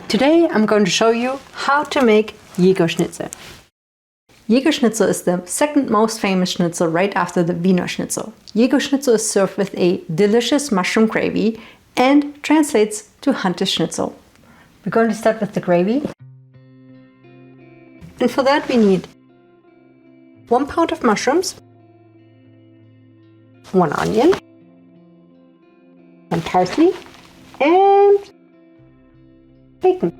Today I'm going to show you how to make jagerschnitzel. Jagerschnitzel is the second most famous schnitzel right after the Wiener Schnitzel. Jagerschnitzel is served with a delicious mushroom gravy and translates to hunter's schnitzel. We're going to start with the gravy. And for that we need 1 pound of mushrooms, 1 onion, 1 parsley, and bacon.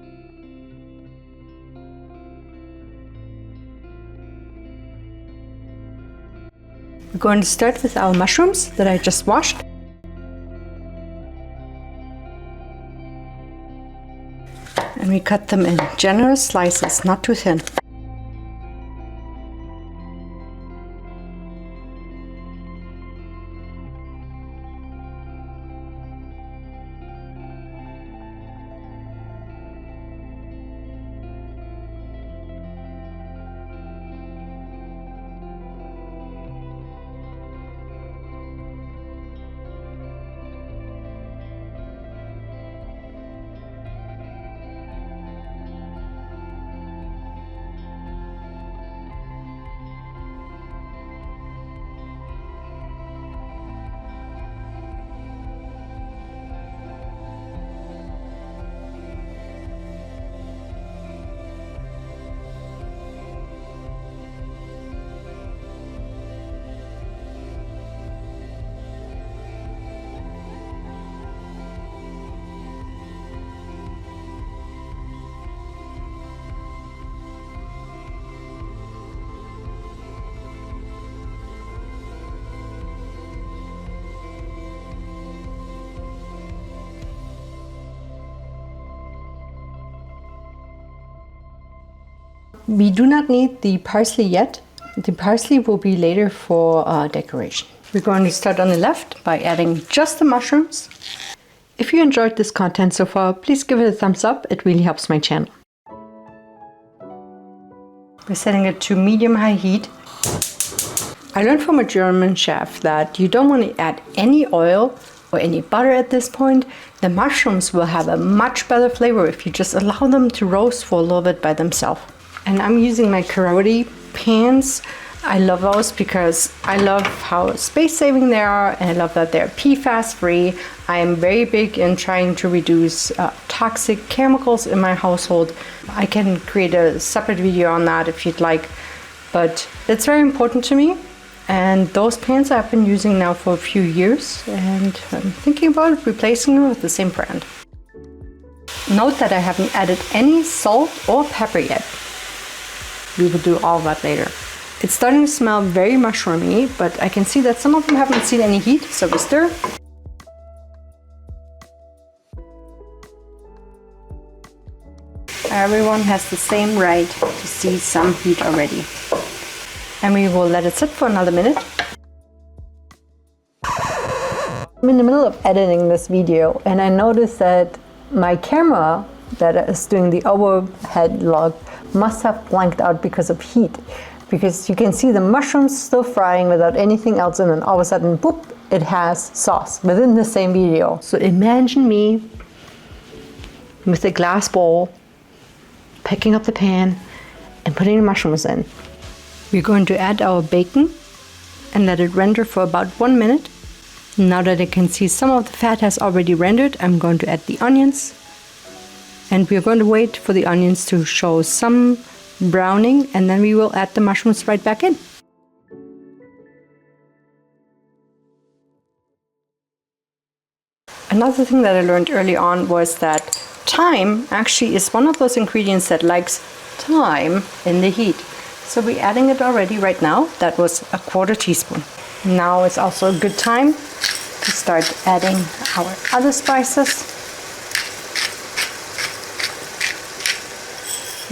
We're going to start with our mushrooms that I just washed. And we cut them in generous slices, not too thin. We do not need the parsley yet. The parsley will be later for decoration. We're going to start on the left by adding just the mushrooms. If you enjoyed this content so far, please give it a thumbs up. It really helps my channel. We're setting it to medium-high heat. I learned from a German chef that you don't want to add any oil or any butter at this point. The mushrooms will have a much better flavor if you just allow them to roast for a little bit by themselves. And I'm using my karate pans. I love those because I love how space-saving they are, and I love that they're PFAS-free. I am very big in trying to reduce toxic chemicals in my household. I can create a separate video on that if you'd like, but it's very important to me. And those pans I've been using now for a few years, and I'm thinking about replacing them with the same brand. Note that I haven't added any salt or pepper yet. We will do all that later. It's starting to smell very mushroomy, but I can see that some of them haven't seen any heat, so we stir. Everyone has the same right to see some heat already. And we will let it sit for another minute. I'm in the middle of editing this video, and I noticed that my camera that is doing the overhead log must have blanked out because of heat, because you can see the mushrooms still frying without anything else, and then all of a sudden, boop, it has sauce within the same video. So imagine me with a glass bowl, picking up the pan and putting the mushrooms in. We're going to add our bacon and let it render for about 1 minute. Now that I can see some of the fat has already rendered, I'm going to add the onions. And we're going to wait for the onions to show some browning, and then we will add the mushrooms right back in. Another thing that I learned early on was that thyme actually is one of those ingredients that likes time in the heat. So we're adding it already right now. That was a 1/4 teaspoon. Now it's also a good time to start adding our other spices.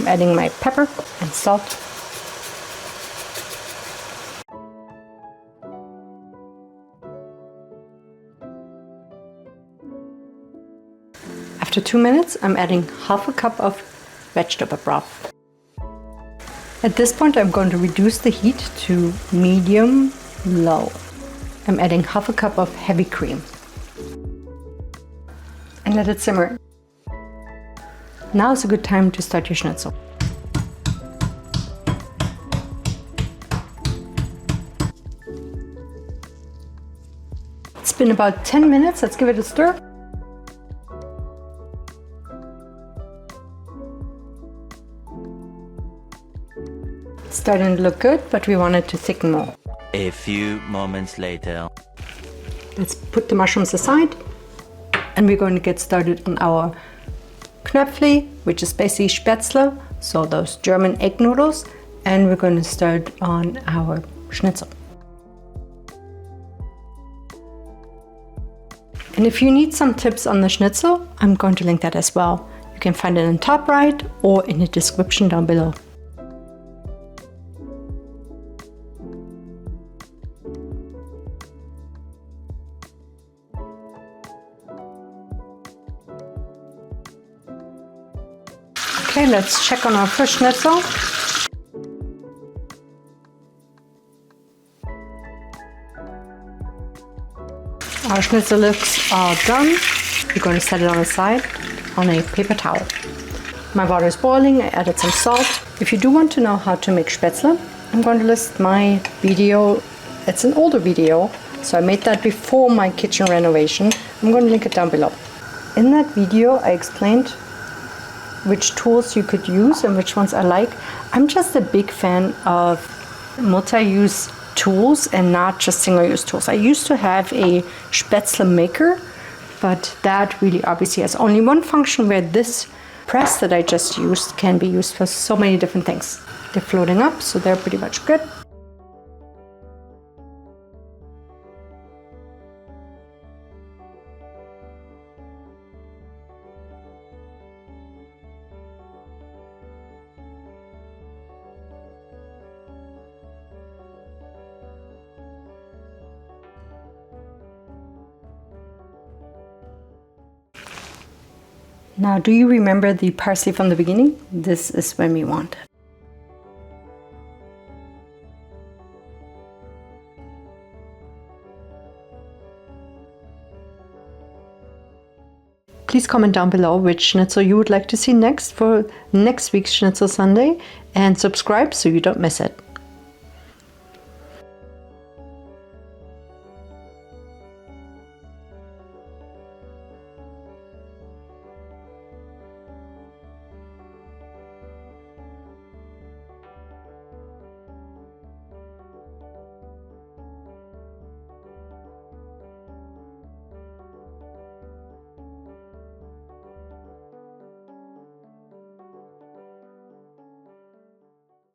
I'm adding my pepper and salt. After 2 minutes, I'm adding 1/2 cup of vegetable broth. At this point, I'm going to reduce the heat to medium-low. I'm adding 1/2 cup of heavy cream and let it simmer. Now's a good time to start your schnitzel. It's been about 10 minutes. Let's give it a stir. It's starting to look good, but we want it to thicken more. A few moments later. Let's put the mushrooms aside, and we're going to get started on our Knöpfli, which is basically Spatzle, so those German egg noodles, and we're going to start on our Schnitzel. And if you need some tips on the Schnitzel, I'm going to link that as well. You can find it in the top right or in the description down below. Okay, let's check on our first Schnitzel. Our Schnitzel looks all done. We're going to set it on the side on a paper towel. My water is boiling. I added some salt. If you do want to know how to make Spatzle, I'm going to list my video. It's an older video, so I made that before my kitchen renovation. I'm going to link it down below. In that video, I explained which tools you could use and which ones I like. I'm just a big fan of multi-use tools and not just single-use tools. I used to have a Spatzle maker, but that really obviously has only one function, where this press that I just used can be used for so many different things. They're floating up, so they're pretty much good. Now, do you remember the parsley from the beginning? This is when we want it. Please comment down below which schnitzel you would like to see next for next week's Schnitzel Sunday, and subscribe so you don't miss it.